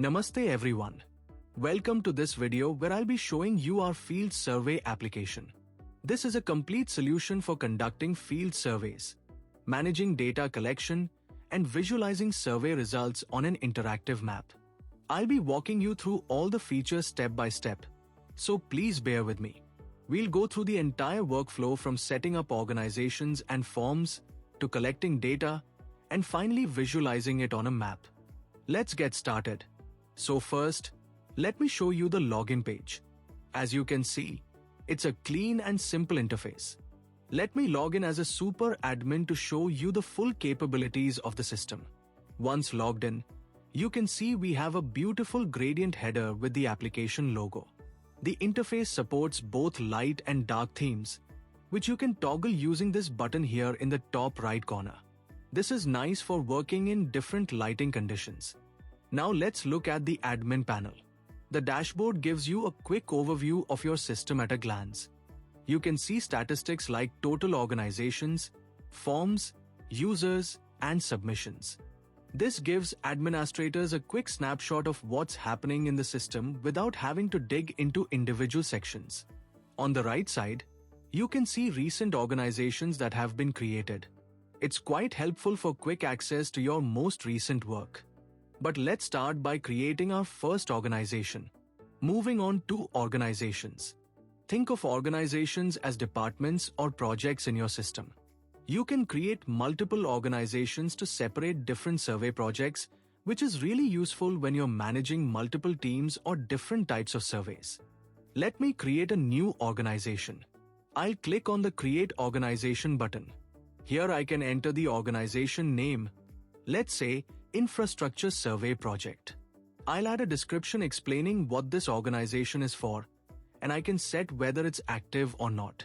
Namaste everyone. Welcome to this video where I'll be showing you our field survey application. This is a complete solution for conducting field surveys, managing data collection, and visualizing survey results on an interactive map. I'll be walking you through all the features step by step, so please bear with me. We'll go through the entire workflow from setting up organizations and forms to collecting data and finally visualizing it on a map. Let's get started. So first, let me show you the login page. As you can see, it's a clean and simple interface. Let me log in as a super admin to show you the full capabilities of the system. Once logged in, you can see we have a beautiful gradient header with the application logo. The interface supports both light and dark themes, which you can toggle using this button here in the top right corner. This is nice for working in different lighting conditions. Now let's look at the admin panel. The dashboard gives you a quick overview of your system at a glance. You can see statistics like total organizations, forms, users, and submissions. This gives administrators a quick snapshot of what's happening in the system without having to dig into individual sections. On the right side, you can see recent organizations that have been created. It's quite helpful for quick access to your most recent work. But let's start by creating our first organization. Moving on to organizations. Think of organizations as departments or projects in your system. You can create multiple organizations to separate different survey projects, which is really useful when you're managing multiple teams or different types of surveys. Let me create a new organization. I'll click on the Create Organization button. Here I can enter the organization name. Let's say Infrastructure Survey Project. I'll add a description explaining what this organization is for, and I can set whether it's active or not.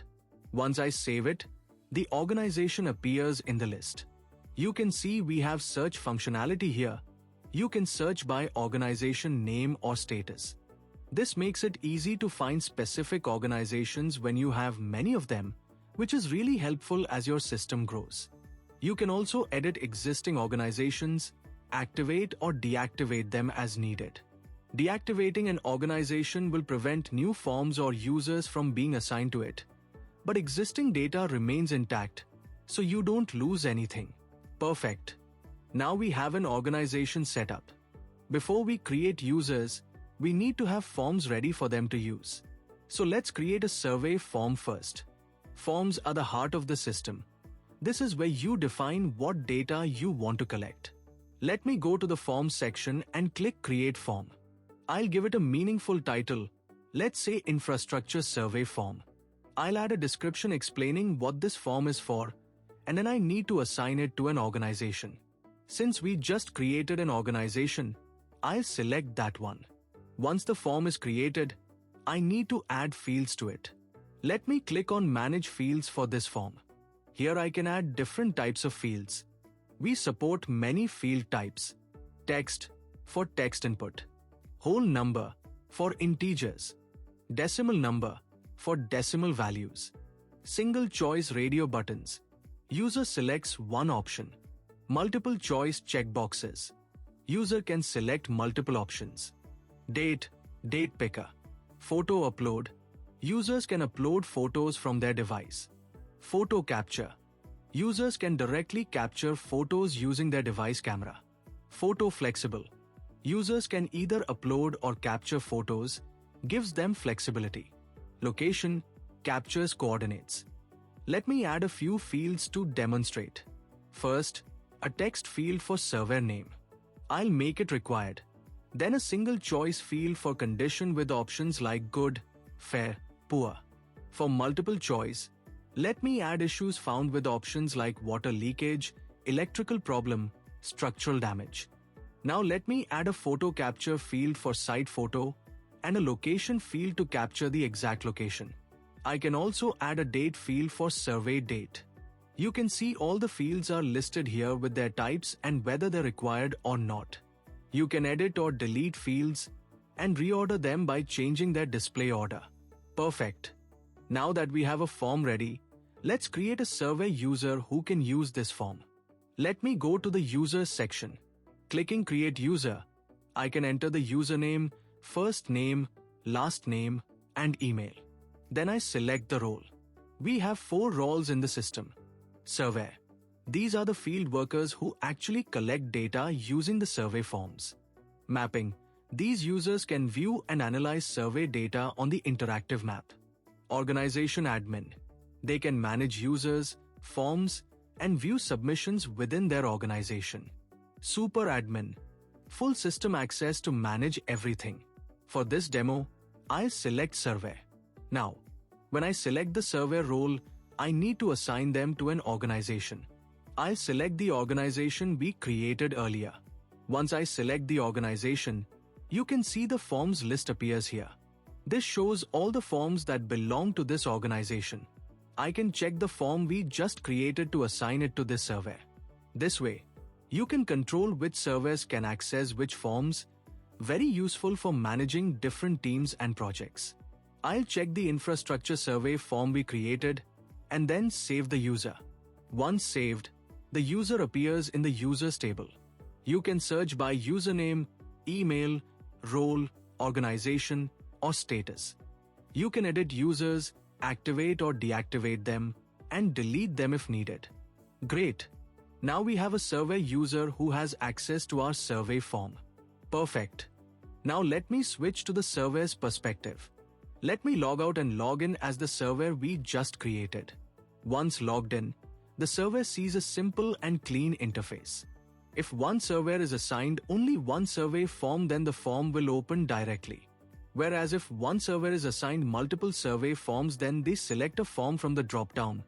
Once I save it, the organization appears in the list. You can see we have search functionality here. You can search by organization name or status. This makes it easy to find specific organizations when you have many of them, which is really helpful as your system grows. You can also edit existing organizations, activate or deactivate them as needed. Deactivating an organization will prevent new forms or users from being assigned to it, but existing data remains intact, so you don't lose anything. Perfect. Now we have an organization set up. Before we create users, we need to have forms ready for them to use. So let's create a survey form first. Forms are the heart of the system. This is where you define what data you want to collect. Let me go to the Forms section and click Create Form. I'll give it a meaningful title. Let's say Infrastructure Survey Form. I'll add a description explaining what this form is for, and then I need to assign it to an organization. Since we just created an organization, I'll select that one. Once the form is created, I need to add fields to it. Let me click on Manage Fields for this form. Here I can add different types of fields. We support many field types. Text for text input. Whole number for integers. Decimal number for decimal values. Single choice radio buttons. User selects one option. Multiple choice checkboxes. User can select multiple options. Date picker. Photo upload. Users can upload photos from their device. Photo capture. Users can directly capture photos using their device camera. Photo flexible. Users can either upload or capture photos, gives them flexibility. Location captures coordinates. Let me add a few fields to demonstrate. First, a text field for surveyor name. I'll make it required. Then a single choice field for condition with options like good, fair, poor. For multiple choice, let me add issues found with options like water leakage, electrical problem, structural damage. Now let me add a photo capture field for site photo and a location field to capture the exact location. I can also add a date field for survey date. You can see all the fields are listed here with their types and whether they're required or not. You can edit or delete fields and reorder them by changing their display order. Perfect. Now that we have a form ready, let's create a survey user who can use this form. Let me go to the Users section. Clicking Create User, I can enter the username, first name, last name, and email. Then I select the role. We have 4 roles in the system. Surveyor. These are the field workers who actually collect data using the survey forms. Mapping. These users can view and analyze survey data on the interactive map. Organization admin. They can manage users, forms, and view submissions within their organization. Super admin. Full system access to manage everything. For this demo, I'll select survey. Now, when I select the survey role, I need to assign them to an organization. I'll select the organization we created earlier. Once I select the organization, you can see the forms list appears here. This shows all the forms that belong to this organization. I can check the form we just created to assign it to this survey. This way, you can control which surveys can access which forms, very useful for managing different teams and projects. I'll check the infrastructure survey form we created and then save the user. Once saved, the user appears in the users table. You can search by username, email, role, organization, or status. You can edit users, activate or deactivate them, and delete them if needed. Great! Now we have a survey user who has access to our survey form. Perfect. Now let me switch to the survey's perspective. Let me log out and log in as the surveyor we just created. Once logged in, the surveyor sees a simple and clean interface. If one surveyor is assigned only one survey form, then the form will open directly. Whereas if one surveyor is assigned multiple survey forms, then they select a form from the drop-down.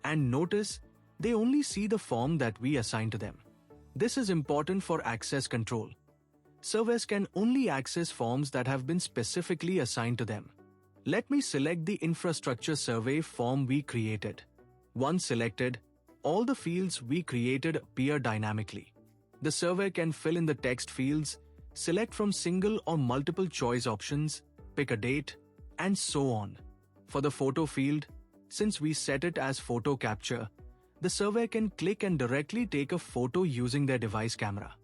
And notice, they only see the form that we assign to them. This is important for access control. Surveyors can only access forms that have been specifically assigned to them. Let me select the infrastructure survey form we created. Once selected, all the fields we created appear dynamically. The surveyor can fill in the text fields, select from single or multiple choice options, pick a date, and so on. For the photo field, since we set it as photo capture, the surveyor can click and directly take a photo using their device camera.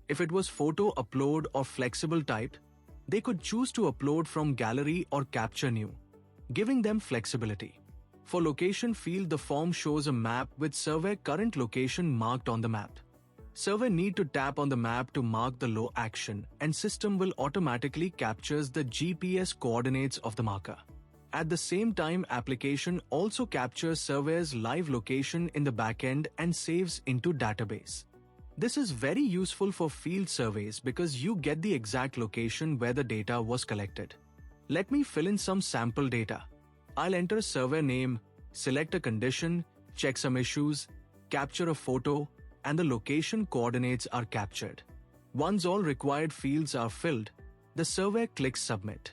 If it was photo upload or flexible type, they could choose to upload from gallery or capture new, giving them flexibility. For location field, the form shows a map with survey current location marked on the map. Surveyor need to tap on the map to mark the low action, and system will automatically captures the GPS coordinates of the marker. At the same time, application also captures surveyor's live location in the backend and saves into database. This is very useful for field surveys because you get the exact location where the data was collected. Let me fill in some sample data. I'll enter a survey name, select a condition, check some issues, capture a photo, and the location coordinates are captured. Once all required fields are filled, the surveyor clicks Submit.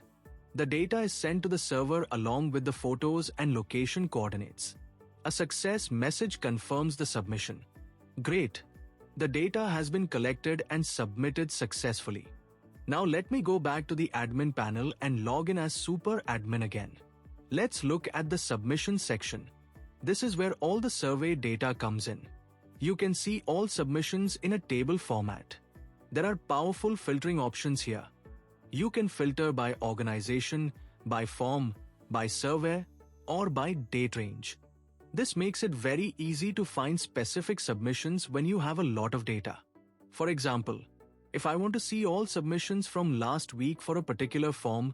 The data is sent to the server along with the photos and location coordinates. A success message confirms the submission. Great! The data has been collected and submitted successfully. Now let me go back to the admin panel and log in as super admin again. Let's look at the submission section. This is where all the survey data comes in. You can see all submissions in a table format. There are powerful filtering options here. You can filter by organization, by form, by survey, or by date range. This makes it very easy to find specific submissions when you have a lot of data. For example, if I want to see all submissions from last week for a particular form,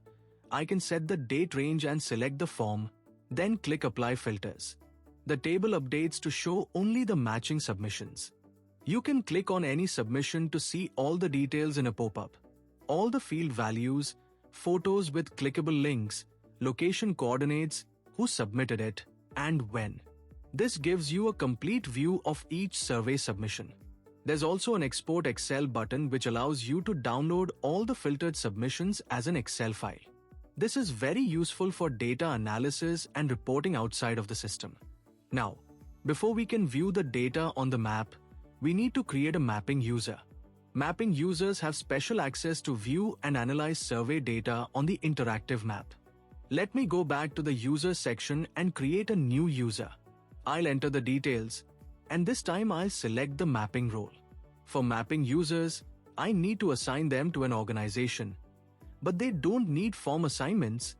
I can set the date range and select the form, then click Apply Filters. The table updates to show only the matching submissions. You can click on any submission to see all the details in a pop-up. All the field values, photos with clickable links, location coordinates, who submitted it, and when. This gives you a complete view of each survey submission. There's also an Export Excel button which allows you to download all the filtered submissions as an Excel file. This is very useful for data analysis and reporting outside of the system. Now, before we can view the data on the map, we need to create a mapping user. Mapping users have special access to view and analyze survey data on the interactive map. Let me go back to the user section and create a new user. I'll enter the details, and this time I'll select the mapping role. For mapping users, I need to assign them to an organization. But they don't need form assignments.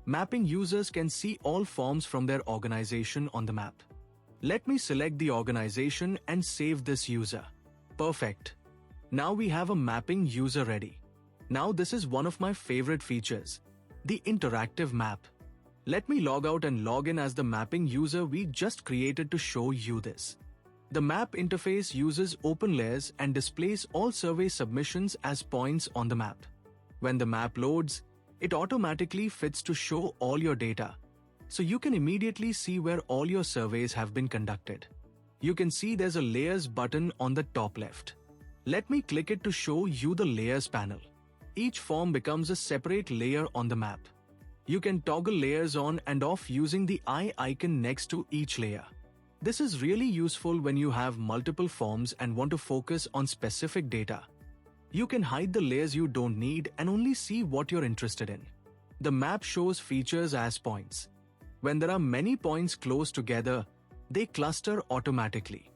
Mapping users can see all forms from their organization on the map. Let me select the organization and save this user. Perfect. Now we have a mapping user ready. Now this is one of my favorite features, the interactive map. Let me log out and log in as the mapping user we just created to show you this. The map interface uses open layers and displays all survey submissions as points on the map. When the map loads, it automatically fits to show all your data, so you can immediately see where all your surveys have been conducted. You can see there's a Layers button on the top left. Let me click it to show you the Layers panel. Each form becomes a separate layer on the map. You can toggle layers on and off using the eye icon next to each layer. This is really useful when you have multiple forms and want to focus on specific data. You can hide the layers you don't need and only see what you're interested in. The map shows features as points. When there are many points close together, they cluster automatically.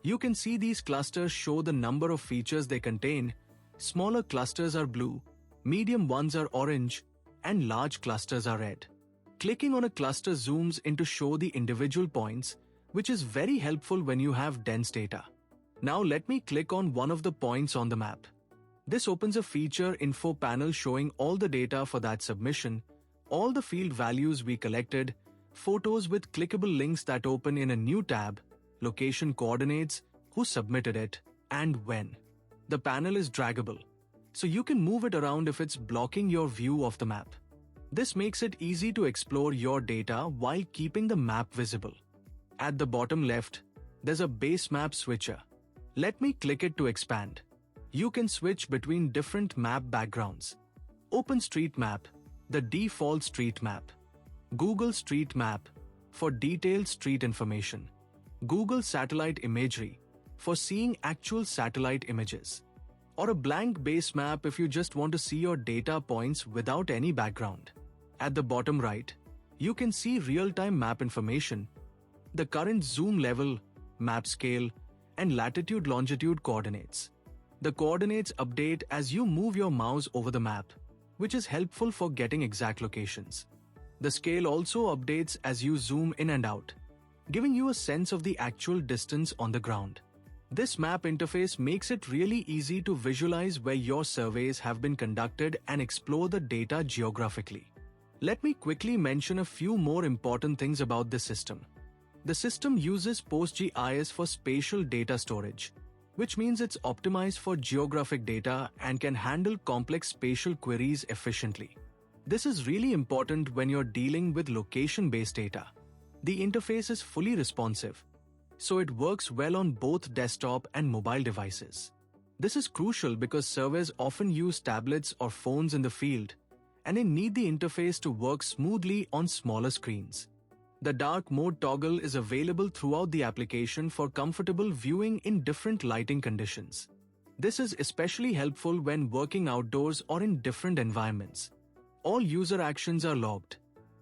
You can see these clusters show the number of features they contain. Smaller clusters are blue, medium ones are orange, and large clusters are red. Clicking on a cluster zooms in to show the individual points, which is very helpful when you have dense data. Now let me click on one of the points on the map. This opens a feature info panel showing all the data for that submission, all the field values we collected, photos with clickable links that open in a new tab, location coordinates, who submitted it, and when. The panel is draggable, so you can move it around if it's blocking your view of the map. This makes it easy to explore your data while keeping the map visible. At the bottom left, there's a base map switcher. Let me click it to expand. You can switch between different map backgrounds. OpenStreetMap, the default street map. Google Street Map, for detailed street information. Google Satellite Imagery, for seeing actual satellite images. Or a blank base map if you just want to see your data points without any background. At the bottom right, you can see real-time map information, the current zoom level, map scale, and latitude-longitude coordinates. The coordinates update as you move your mouse over the map, which is helpful for getting exact locations. The scale also updates as you zoom in and out, giving you a sense of the actual distance on the ground. This map interface makes it really easy to visualize where your surveys have been conducted and explore the data geographically. Let me quickly mention a few more important things about this system. The system uses PostGIS for spatial data storage, which means it's optimized for geographic data and can handle complex spatial queries efficiently. This is really important when you're dealing with location-based data. The interface is fully responsive, so it works well on both desktop and mobile devices. This is crucial because surveys often use tablets or phones in the field, and they need the interface to work smoothly on smaller screens. The dark mode toggle is available throughout the application for comfortable viewing in different lighting conditions. This is especially helpful when working outdoors or in different environments. All user actions are logged,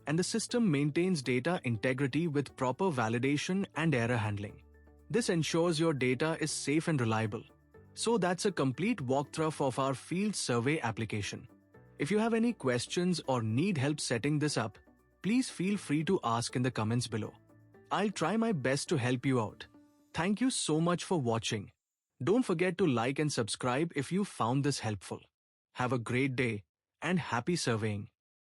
and the system maintains data integrity with proper validation and error handling. This ensures your data is safe and reliable. So that's a complete walkthrough of our field survey application. If you have any questions or need help setting this up, please feel free to ask in the comments below. I'll try my best to help you out. Thank you so much for watching. Don't forget to like and subscribe if you found this helpful. Have a great day and happy surveying.